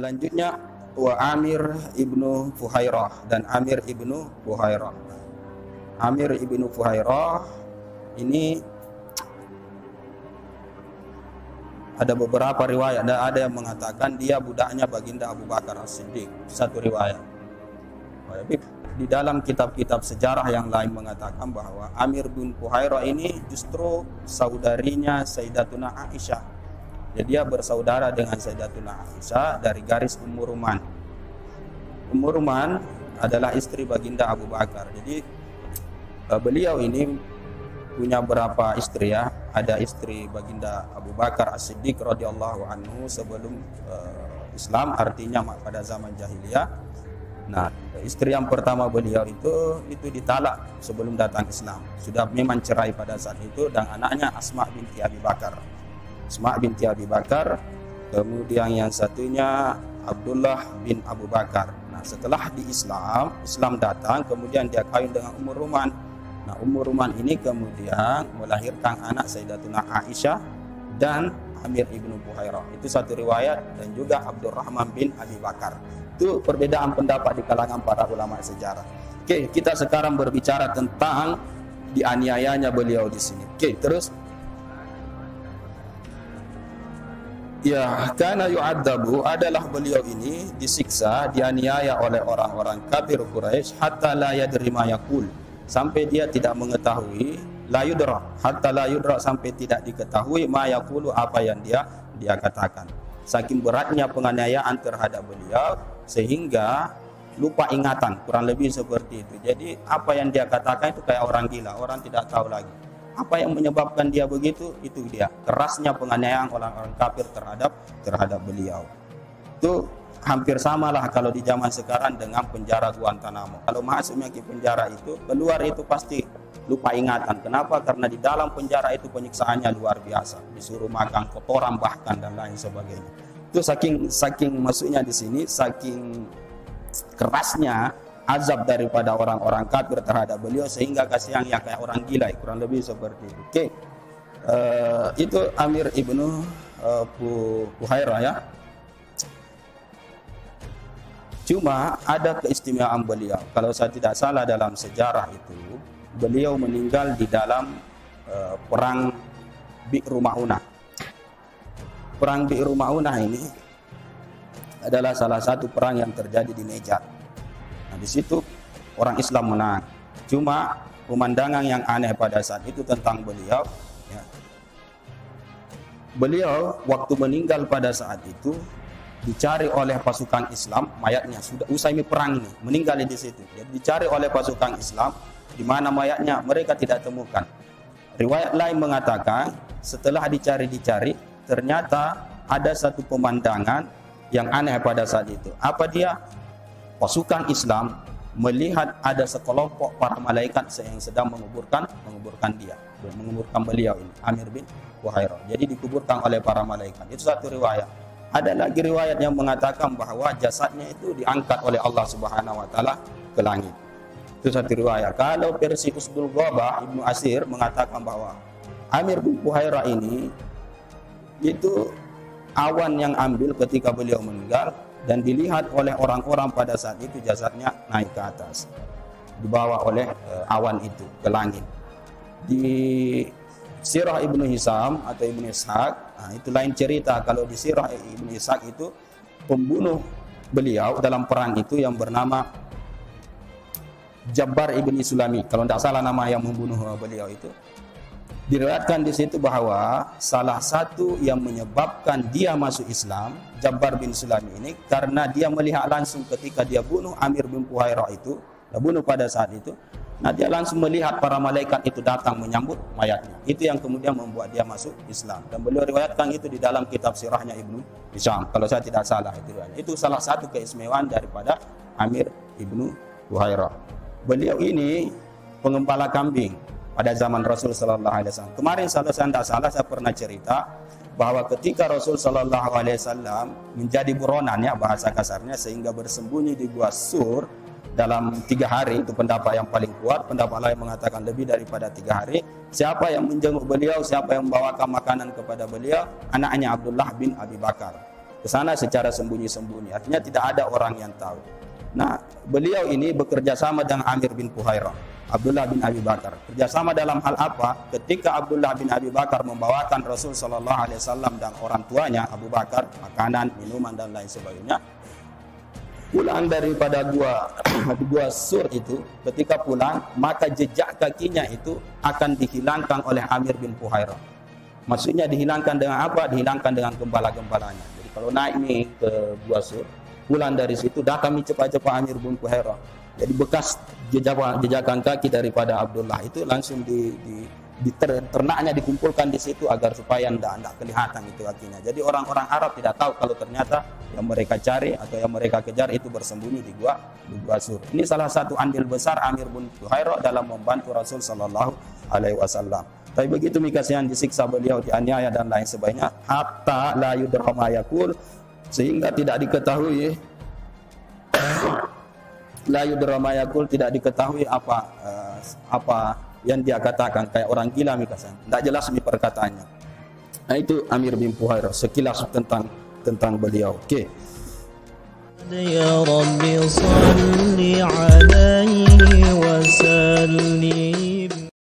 Selanjutnya wa Amir ibnu Fuhairah dan Amir ibnu Fuhairah. Amir ibnu Fuhairah ini ada beberapa riwayat, ada yang mengatakan dia budaknya baginda Abu Bakar As-Siddiq, satu riwayat. Tapi di dalam kitab-kitab sejarah yang lain mengatakan bahwa Amir bin Fuhairah ini justru saudarinya Sayyidatuna Aisyah. Jadi dia bersaudara dengan Sayyidatuna Aisyah dari garis Ummu Ruman. Ummu Ruman adalah istri baginda Abu Bakar. Jadi beliau ini punya berapa istri ya? Ada istri baginda Abu Bakar As-Siddiq radhiyallahu anhu sebelum Islam, artinya pada zaman jahiliyah. Nah, istri yang pertama beliau itu ditalak sebelum datang Islam. Sudah memang cerai pada saat itu, dan anaknya Asma binti Abi Bakar. Asma binti Abi Bakar, kemudian yang satunya Abdullah bin Abu Bakar. Nah, setelah di Islam datang, kemudian dia kawin dengan Ummu Ruman. Nah, Ummu Ruman ini kemudian melahirkan anak Sayyidatuna Aisyah dan Amir ibnu Fuhairah. Itu satu riwayat, dan juga Abdurrahman bin Abi Bakar. Itu perbedaan pendapat di kalangan para ulama sejarah. Oke, kita sekarang berbicara tentang dianiayanya beliau di sini. Oke, terus ya, karena yu'adzabu adalah beliau ini disiksa, dianiaya oleh orang-orang kafir Quraisy hatta la yadri ma yaqul, sampai dia tidak mengetahui, la yudra, hatta la yudra, sampai tidak diketahui ma yaqulu, apa yang dia katakan. Saking beratnya penganiayaan terhadap beliau sehingga lupa ingatan, kurang lebih seperti itu. Jadi apa yang dia katakan itu kayak orang gila, orang tidak tahu lagi. Apa yang menyebabkan dia begitu? Itu dia, kerasnya penganiayaan orang-orang kafir terhadap beliau. Itu hampir samalah kalau di zaman sekarang dengan penjara Guantanamo. Kalau masuknya ke penjara itu, keluar itu pasti lupa ingatan. Kenapa? Karena di dalam penjara itu penyiksaannya luar biasa. Disuruh makan kotoran bahkan dan lain sebagainya. Itu saking maksudnya di sini, saking kerasnya azab daripada orang-orang kafir terhadap beliau sehingga kasihan yang kayak orang gila, kurang lebih seperti itu. Oke. Itu Amir ibnu Fuhairah ya. Cuma ada keistimewaan beliau. Kalau saya tidak salah dalam sejarah itu, beliau meninggal di dalam perang Bi'ru Ma'unah. Perang Bi'ru Ma'unah ini adalah salah satu perang yang terjadi di Najd. Nah, di situ orang Islam menang. Cuma pemandangan yang aneh pada saat itu tentang beliau, ya. Beliau waktu meninggal pada saat itu dicari oleh pasukan Islam, mayatnya sudah usai perang ini, meninggal di situ. Jadi dicari oleh pasukan Islam, di mana mayatnya mereka tidak temukan. Riwayat lain mengatakan setelah dicari, ternyata ada satu pemandangan yang aneh pada saat itu. Apa dia? Pasukan Islam melihat ada sekelompok para malaikat yang sedang menguburkan beliau ini, Amir bin Fuhairah. Jadi dikuburkan oleh para malaikat. Itu satu riwayat. Ada lagi riwayat yang mengatakan bahwa jasadnya itu diangkat oleh Allah Subhanahu wa taala ke langit. Itu satu riwayat. Kalau versi Usdul Ghabah Ibnu Asir mengatakan bahwa Amir bin Fuhairah ini itu awan yang ambil ketika beliau meninggal, dan dilihat oleh orang-orang pada saat itu jasadnya naik ke atas, dibawa oleh awan itu ke langit. Di Sirah Ibnu Hisam atau Ibnu Ishaq, nah itu lain cerita. Kalau di Sirah Ibnu Ishaq itu pembunuh beliau dalam perang itu yang bernama Jabbar Ibn Sulami, kalau tidak salah nama yang membunuh beliau itu. Diriwayatkan di situ bahwa salah satu yang menyebabkan dia masuk Islam, Jabbar bin Sulami ini, karena dia melihat langsung ketika dia bunuh Amir bin Fuhairah itu, dia bunuh pada saat itu. Nah, dia langsung melihat para malaikat itu datang menyambut mayatnya. Itu yang kemudian membuat dia masuk Islam. Dan beliau riwayatkan itu di dalam kitab sirahnya Ibnu Hisham, kalau saya tidak salah itu. Itu salah satu keistimewaan daripada Amir ibnu Fuhairah. Beliau ini pengembala kambing pada zaman Rasul sallallahu alaihi wasallam. Kemarin kalau saya tidak salah saya pernah cerita bahwa ketika Rasul sallallahu alaihi wasallam menjadi buronan, ya bahasa kasarnya, sehingga bersembunyi di gua Sur dalam 3 hari, itu pendapat yang paling kuat. Pendapat lain mengatakan lebih daripada 3 hari. Siapa yang menjenguk beliau, siapa yang membawakan makanan kepada beliau? Anaknya Abdullah bin Abi Bakar. ke sana secara sembunyi-sembunyi. Artinya tidak ada orang yang tahu. Nah, beliau ini bekerja sama dengan Amir bin Fuhairah, Abdullah bin Abi Bakar. Kerjasama dalam hal apa? Ketika Abdullah bin Abi Bakar membawakan Rasul Sallallahu Alaihi Wasallam dan orang tuanya Abu Bakar makanan, minuman dan lain sebagainya, pulang daripada gua Sur itu, ketika pulang maka jejak kakinya itu akan dihilangkan oleh Amir bin Fuhairah. Maksudnya dihilangkan dengan apa? Dihilangkan dengan gembala-gembalanya. Jadi kalau naik nih ke Gua Sur, pulang dari situ datang cepat-cepat Amir bin Fuhairah. Jadi bekas jejakan kaki daripada Abdullah itu langsung ternaknya dikumpulkan di situ agar supaya tidak kelihatan itu kakinya. Jadi orang-orang Arab tidak tahu kalau ternyata yang mereka cari atau yang mereka kejar itu bersembunyi di gua Sur. Ini salah satu andil besar Amir bin Fuhairah dalam membantu Rasul Sallallahu Alaihi Wasallam. Tapi begitu kasihan disiksa beliau, dianiaya dan lain sebagainya, hatta la yudra ma yaqul, sehingga tidak diketahui la yudra ma yaqul, tidak diketahui apa yang dia katakan, kayak orang gila mikasan. Tidak jelas perkataannya. Nah, itu Amir bin Fuhairah sekilas tentang beliau. Oke. Ya Rabbi salli alaihi wa sallim.